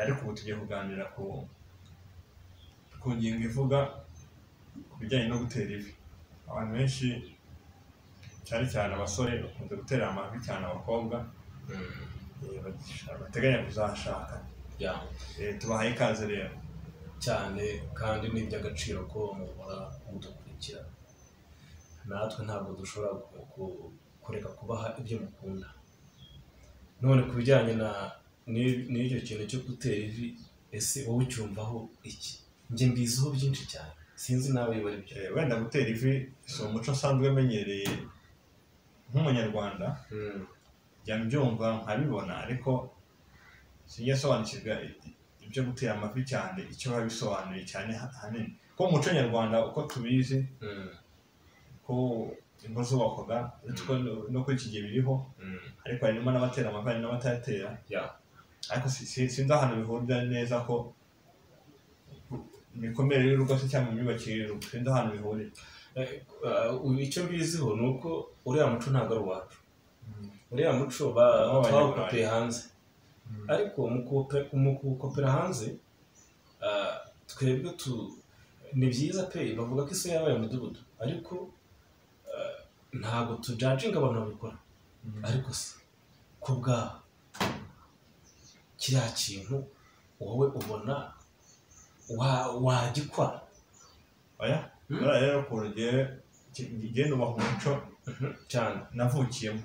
ariko ubu tugiye kuganira ku ngingo ivuga ku bijyanye no gutera ivi. Abantu benshi cyane cyane abasore bakunze gutera amavi cyane abakobwa bateganya kuzashaka. Tubahaye ikaze rero cyane kandi ni iby'agaciro ko muhora mudukurikira. Natwe ntabwo dushobora kureka kubaha ibyo mukunda. None ku bijyanye n'icyo kintu cyo gutera ivi, ese wowe ucyumvaho iki? Njye mbiziho byinshi cyane, sinzi nawe bari byo. Wenda gutera ivi si umuco usanzwe umenyereye nk'umunyarwanda, njya mbyumva nkabibona, ariko sinjya sobanukirwa ibyo gutera amavi cyane icyo biba bisobanuye cyane hanini. Ko mu muco nyarwanda uko tubizi ko ingo zubakwaga no kuri iki gihe biriho, ariko harimo n'abatera amavi hari n'abatayatera, ariko sinzi ahantu bihurira neza ko imikomere y'urugo se cyangwa imyubakire y'urugo, sinzi ahantu bihurira. Icyo mbiziho ni uko uriya muco ntabwo ari uwacu. Uriya muco bawukopeye hanze, ariko mu kuwukopera hanze twebwe ni byiza pe. Bavuga ko isi yabaye umudugudu, ariko ntabwo tujajinga abantu babikora. Ariko se ku bwawe kiriya kintu wowe ubona wagikora? Oya, rero ukuntu ngiye nubaha umuco cyane navukiyemo.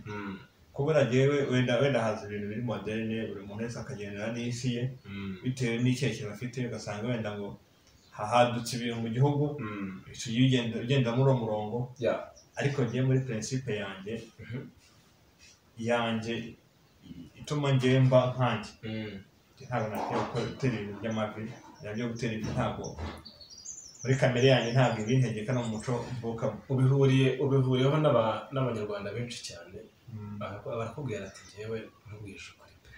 Kubera ngewe wenda haza ibintu biri moderne, buri muntu wese akagendera n'isi ye bitewe n'icyerekezo afite. Ugasanga wenda ngo hahadutse ibintu mu gihugu ugenda muri uwo murongo, ariko ngiye muri principe yanjye ituma ngewe mba nkanjye. Ntabwo nakwiye gutera ibintu by'amavi, nabyo gutera ivi ntabwo muri kamere yanjye, ntabwo ibintegeka no mu muco mvukamo. Ubihuriyeho n'abanyarwanda benshi cyane. Barakubwira ati ngewe ntubwishe ukuri pe,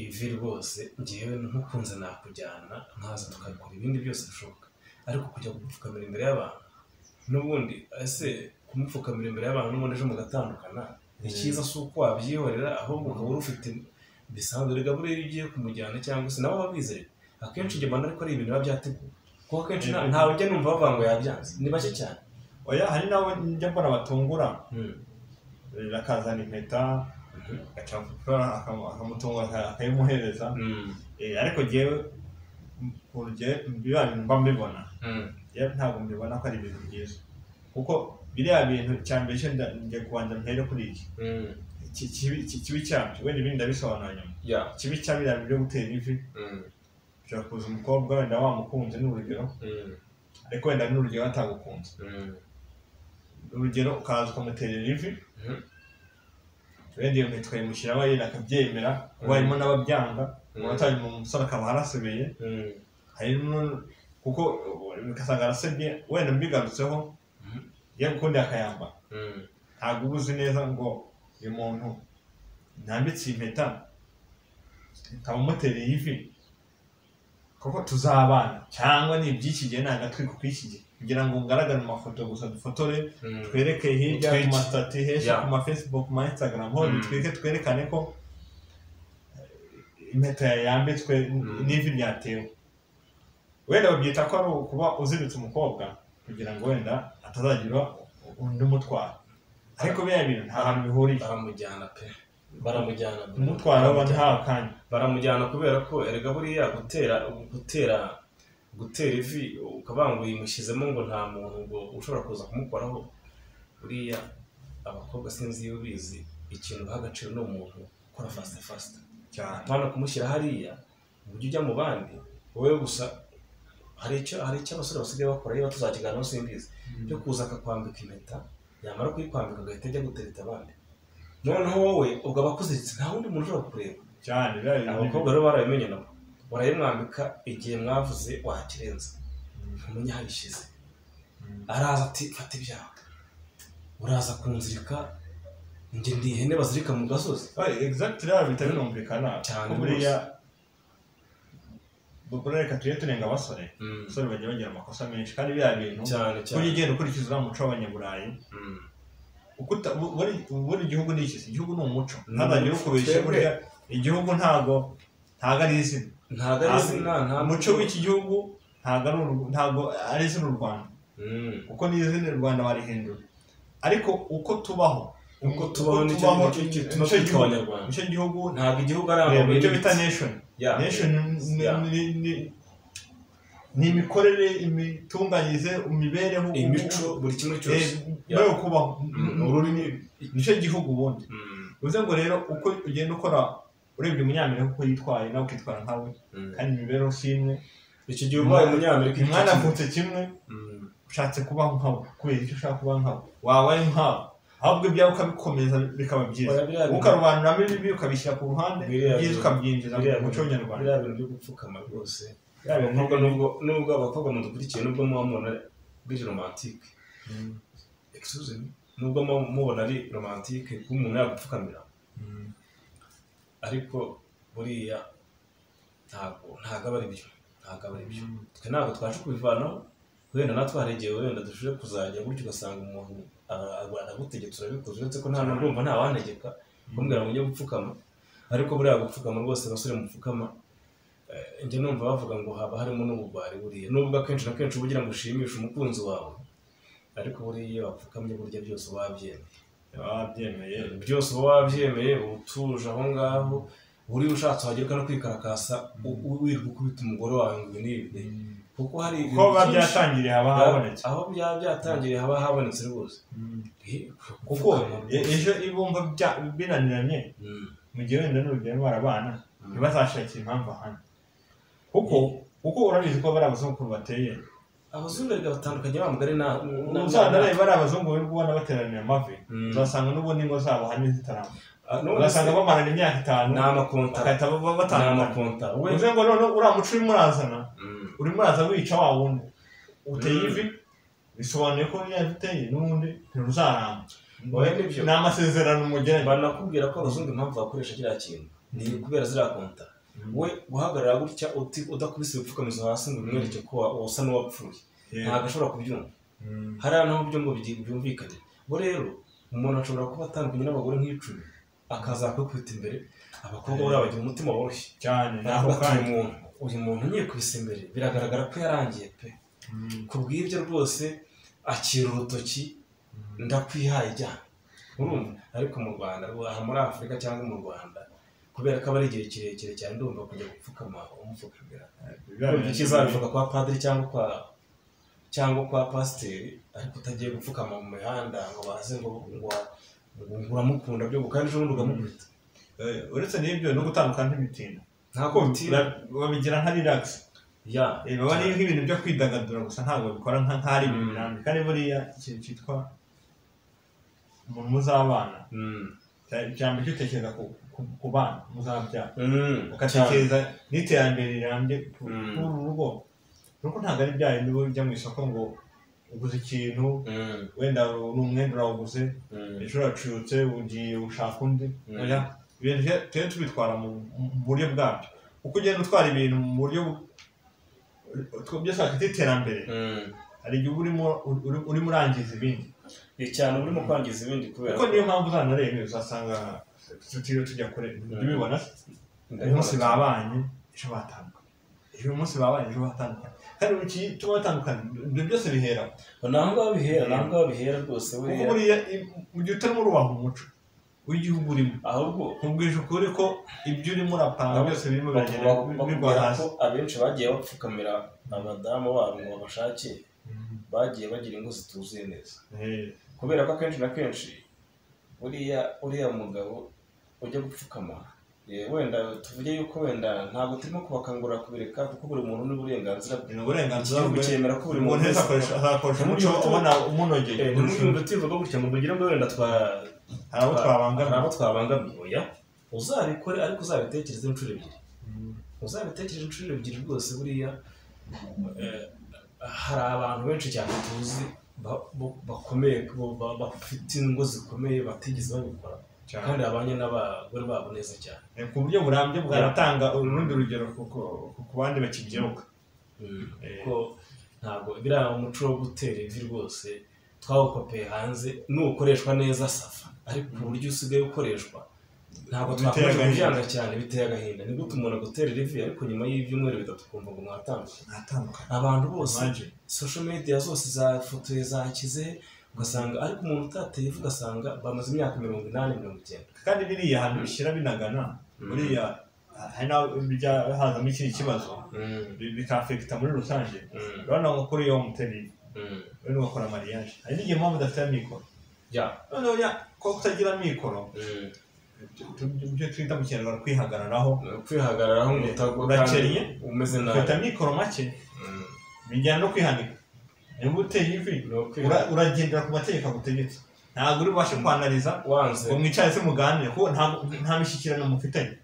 ivi rwose ngewe ntukunze nakujyana nkaza tukabikora ibindi byose bishoboka, ariko kujya gupfukamira imbere y'abantu n'ubundi, ese kumupfukamira imbere y'abantu n'ubundi ejo mugatandukana, icyiza si uko wabyihorera, ahubwo ukaba uri ufite bisanzwe. Rega buriya iyo ugiye kumujyana cyangwa se nabo babizeye, akenshi njye mbona ariko ari ibintu biba byateguwe, kuko akenshi ntawe ujya numva bavuga ngo yabyanze, ni bake cyane. Oya, hari n'abo njya mbona batungura, akazana impeta akamutunga akayimuhereza, ariko ngewe mba mbibona ntabwo mbibona ko ari ibintu byiza, kuko biriya bintu cya mbere cyo njya kubanza mpere kuri iki kibi cyabyo. Wenda ibindi ndabisobanura nyuma. Ikibi cya biriya byo gutera ivi, ushobora kuza umukobwa wenda wamukunze n'urugero, ariko wenda n'urugero atagukunze, urugero ukaza ukamuterera ivi, wenda iyo mpeta ukayimushyiraho yenda akabyemera, kuko harimo n'ababyanga, uwatangiye mu musore akaba arasebeye, kuko ugasanga arasebye. Wenda mbigarutseho iyo ukundi akayamba, ntabwo uba uzi neza ngo uyu muntu ntambitse impeta nkaba umutereye ivi kuko tuzabana, cyangwa ni iby'iki gihe nta gatwiko k'iki gihe, kugira ngo ngaragare mu mafoto gusa, dufotore twereke hirya ku masitati henshi, ku ma Facebook, ku ma Instagram, ho bitwike twerekane ko impeta yambitswe n'ivi ryatewe. Wenda babyita ko ari ukuba uziritse umukobwa kugira ngo wenda atazagira undi umutwara, ariko biriya bintu nta hantu bihuriye. Baramujyana pe, baramujyana umutwara we nta kanya, baramujyana kubera ko erega buriya gutera ivi ukavuga ngo yimushyizemo ngo nta muntu ngo ushobora kuza kumukoraho. Buriya abakobwa sinzi iyo ubizi, ikintu baha agaciro ni umuntu ukora fast cyane, apana kumushyira hariya uburyo ujya mu bandi wowe gusa. Hari icyo abasore basigaye bakora, iyo tuzakiganiraho simbizi, byo kuza akakwambika impeta, yamara kuyikwambika agahita ajya gutereta abandi, noneho wowe ubwo abakuziritse nta wundi muntu ushobora kureba cyane. Abakobwa rero barabimenye nabo, barayimwambika igihe mwavuze wakirenza, ntumenye aho ayishyize, araza ati fata ibyawe, uraza kunzirika, njye ndi ihene bazirika mu gasozi. Exactly, bihita binumvikana cyane. Buriya reka tujye tunenga abasore, abasore bajya bagira amakosa menshi, kandi biriya bintu ujya ugenda ukurikiza uriya muco w'abanyaburayi. Buri gihugu ni iki? Igihugu ni umuco, ntazagire ukubeshya. Burya igihugu ntabwo ntabwo ari izina, umuco w'iki gihugu ntabwo ari izina u Rwanda, kuko ni izina u Rwanda warihindura, ariko uko tubaho nicyo gihugu, ntabwo igihugu ari amabuye, icyo bita nation ni imikorere, imitunganyirize, imibereho, imico, buri kimwe cyose no kubaho, ururimi, nicyo gihugu ubundi. Bivuze ngo rero uko ugenda ukora, urebye umunyamerika uko yitwaye nawe ukitwara nkawe, kandi imibereho si imwe. Icyo gihe ubaye umunyamerika, umwana avutse kimwe, ushatse kubaho nkawe, kubera icyo ushaka kuba nkawe, wabaye nkawe, ahubwo ibyawe ukabikomeza bikaba byiza, ukarobanuramo ibibi ukabishyira ku ruhande, byiza ukabyinjiza mu muco nyarwanda. Biriya bintu byo gupfukama rwose, nubwo abakobwa mudukurikiye, nubwo muba mubona biri romantike, nubwo mubona ari romantike kuba umuntu yagupfukamira, ariko buriya ntabwo aba ari byo, twe ntabwo twaje kubivanaho, wenda natwe haregeye, wenda dushobore kuzajya gutyo ugasanga umuntu aragutegetse urabikoze, uretse ko nta n'urumva nta wantegeka kumbwira ngo ujye gupfukama, ariko buriya gupfukama rwose, abasore mupfukama, njye numva bavuga ngo haba harimo n'ubugwari buriya, nubwo akenshi na kenshi uba ugira ngo ushimishe umukunzi wawe, ariko buriya iyo wapfukamye burya byose uba wabyemeye, byose uba wabyemeye, utuje aho ngaho, buriya ushatse wagera no kwikarakasa wirirwa ukubita umugore wawe ngo n'ibi, kuko hari ibintu byinshi byatangiriye haba habonetse, aho byatangiriye haba habonetse rwose, kuko ejo ibumva binaniranye, mu gihe wenda n'urugero barabana ntibazashakira impamvu ahandi, kuko urabizi ko bari abazungu bateye, abazungu batandukanye, ba mugari uzanareba bari abazungu bari kubona bateranira amavi, uzasanga n'ubundi ingo zabo hamwe zitaramba, ugasanga bamarana imyaka 5 bagahita batandukana. Uvuze ngo none uriya muco urimo uraza wica wa wundi uteye ivi, bisobanuye ko niyo uteye n'ubundi ntiruzaramba, ni amasezerano mugiranye. Banakubwira ko abazungu impamvu bakoresha kiriya kintu ni kubera ziriya konta, we guhagarara gutya udakubise ibipfukamizo hasi ngo umwereke ko usa n'uwapfuye, ntabwo ashobora kubyumva, hariya naho byo ngo byumvikane. Bo rero umuntu ashobora kuba atandukanye n'abagore nk'icumi, akaza kwikubita imbere, abakobwa buriya bagira umutima woroshye cyane, uyu muntu nyikubise imbere biragaragara ko yarangiye pe, kubw'ibyo rwose akira urutoki, ndakwihaye ijyana, urumva. Ariko mu Rwanda, aha muri Afurika cyangwa mu Rwanda, kubera ko aba ari igihe kirekire cyane, ndumva kujya gupfukama umupfukamira, kizabivuga kwa padiri cyangwa kwa pasiteri, ariko utagiye gupfukama mu mihanda ngo baze ngo uramukunda byo, kandi ejo bundi ukamukubita. Uretse n'ibyo no gutandukana ntibitinda, ntabwo babigira nka relax, baba ari nk'ibintu byo kwidagadura gusa, ntabwo babikora nk'ari ibintu birambye. Kandi buriya ikintu cyitwa umuntu muzabana, ijambo cyo utekereza ku bana muzabyara, ugatekereza n'iterambere rirambye k'uru rugo, kuko ntabwo ari bya bindi ujya mu isoko ngo uguze ikintu, wenda ni umwenda urawuguze, ejo uracutse ugiye ushaka undi, ibintu tujye tubitwara mu buryo bwabyo, uko ugenda utwara ibintu mu buryo byose bafite iterambere, hari igihe urimo urangiza ibindi cyane, urimo kwangiza ibindi, kubera kuko niyo mpamvu uzanarebe uzasanga tujya kure ntibibona, uyu munsi babanye ejo batandukanye, ejo munsi babanye ejo batandukanye, kandi iki tuba batandukanye, ibyo byose bihera ntabwo bihera rwose. Kuko buriya mu gihe utarimo urubaha umuco w'igihugu urimo, ahubwo nkubwije ukuri ko ibyo urimo urapanga byose birimo biragenda bigwa hasi. Abenshi bagiye bapfukamira abadamu babo ngo babashake, bagiye bagira ingo zituzuye neza, kubera ko akenshi na kenshi uriya mugabo ujya gupfukama, wenda tuvuge yuko wenda ntabwo turimo kubakangurira kubireka, kuko buri muntu n'uburenganzira bwe, cyemera ko buri muntu wese azakoresha umuco ubona umunogeye, n'umuntu utivuga gutya ngo tugire ngo wenda hari abo twabangamiye, oya, uzabikore ariko uzabitekereze inshuro ebyiri, rwose. Buriya hari abantu benshi cyane tuzi bakomeye, bafite ingo zikomeye batigeze babikora, kandi babanye n'abagore babo neza cyane, ku buryo burambye, bwaratanga urundi rugero ku bandi bakibyiruka. Kuko ntabwo biriya umuco wo gutera ivi rwose twawukopeye hanze, n'ukoreshwa neza safa, ariko uburyo usigaye ukoreshwa ntabwo twakomeje kubyanga cyane, biteye agahinda. Ni gute umuntu agutera rivi ariko nyuma y'ibyumweru bitatu kumva ngo mwatandukanye. Abantu bose social media zose zafotoye zakize, ugasanga ariko umuntu utateye ivu ugasanga bamaze imyaka 80-90. kandi biriya hantu bishyira binagana buriya hari naho hazamo ikindi kibazo bikafekita muri rusange. urabona ngo kuri iyo muteri urimo gukora mariage hari n'igihe mpamvu udafite amikoro noneho ko kutagira amikoro ibyo twita mu kinyarwanda kwihagararaho urakeriye umeze nabi, ufite amikoro make bijyana no kwihanika. niba uteye ivi uragendera ku mategeko agutegetse, ntabwo uri bubashe kwanariza ngo mwicare se muganire kuko nta mishyikirano mufitanye.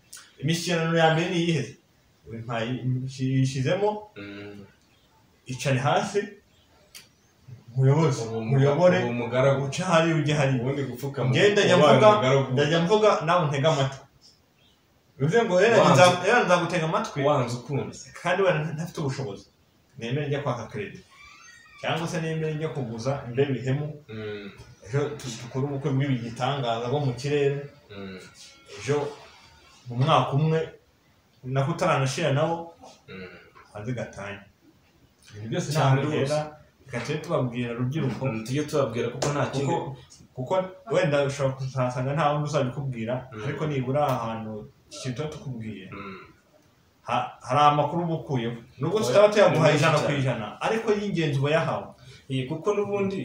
imishyikirano ya mbere ni iyiheze yishyizemo icare hasi muyobore uca hari ujye hari ndajya mvuga nawe ntega amatwi. bivuze ngo rero nzagutega amatwi wanze ukunze kandi wenda ntafite ubushobozi, nemere njya kwaka credit cyangwa se nemere njya kuguza imbe bihemu ejo dukora ubukwe bw'ibigitangaza bwo mu kirere ejo mu mwaka umwe nako utaranashira nabo hanze gatanya. Ibi byose ntabwo rero gateye tubabwira rubyiruko, tujye tubabwira kuko nta kindi, kuko wenda ushobora kuzasanga nta wundi uzabikubwira ariko nibura ahantu ikintu tukubwiye hari amakuru uba ukuyeho nubwo tutaba tuyaguhaye 100% ariko y'ingenzi uba yahawe. kuko n'ubundi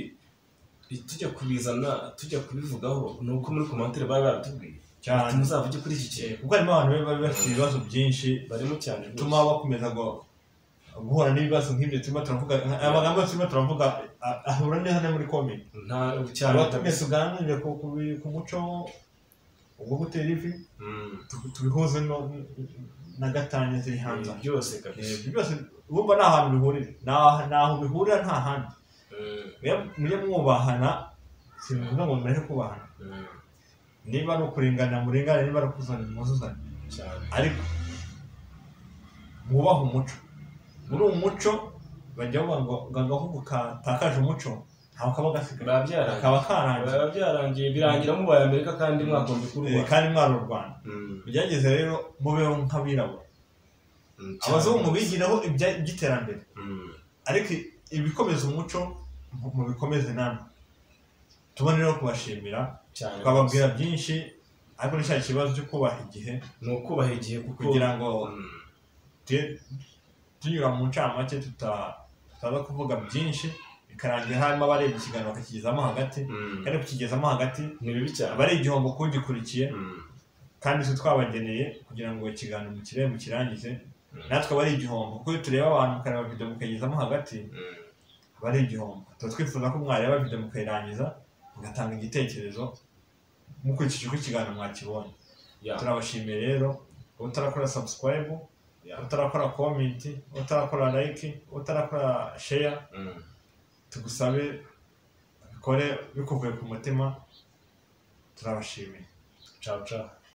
tujya kubizana tujya kubivugaho nuko muri commentaire baba baratubwiye cyane muzavuge kuri iki kintu kuko harimo abantu baba bafite ibibazo byinshi barimo cyane bituma bakomeza guhura n'ibibazo nk'ibyo. turimo turavuga amagambo turimo turavuga ahura neza muri comment nta cyane twese tuganire ku muco ubwo gutera ivi tubihuze na gatanya ziri hanze byose kabisa. byose urumva nta hantu bihurira, naho bihurira nta handi. mujye mwubahana, simuvuga ngo mureke kubahana. niba ari ukuringana muringane, niba ari ukuzana muzuzane, ariko mwubaha umuco. muri uwo muco bajya bavuga ngo agahugu katakaje umuco ntaho kaba gasigaye, kaba byarangiye birangira mubaye Amerika kandi mwakombe kuri kandi mwari u Rwanda. byageze rero mubeho nk'abirabura, abazungu mubigiraho iby'iterambere ariko ibikomeza umuco mubikomeze namwe. tubone rero kubashimira twababwira byinshi ariko ni cya kibazo cyo kubaha igihe, ni ukubaha igihe kugira ngo tunyura mu ncamake tutaza kuvuga byinshi bikarangira harimo abareba ikiganiro bakakigezamo hagati kandi kukigezamo hagati ni bibi cyane, aba ari igihombo kugikurikiye kandi twe twabageneye kugira ngo ikiganiro mukirangize natwe aba ari igihombo kuko iyo tureba abantu mukareba video mukayigezamo hagati aba ari igihombo. tuba twifuza ko mwareba video mukayirangiza mugatanga igitekerezo mukurikije uko ikiganiro mwakibonye. turabashimiye rero utarakora subscribe, utarakora comment, utarakora like, utarakora share, tugusabe bikore bikuvuye ku mutima. turabashimiye. ciao ciao.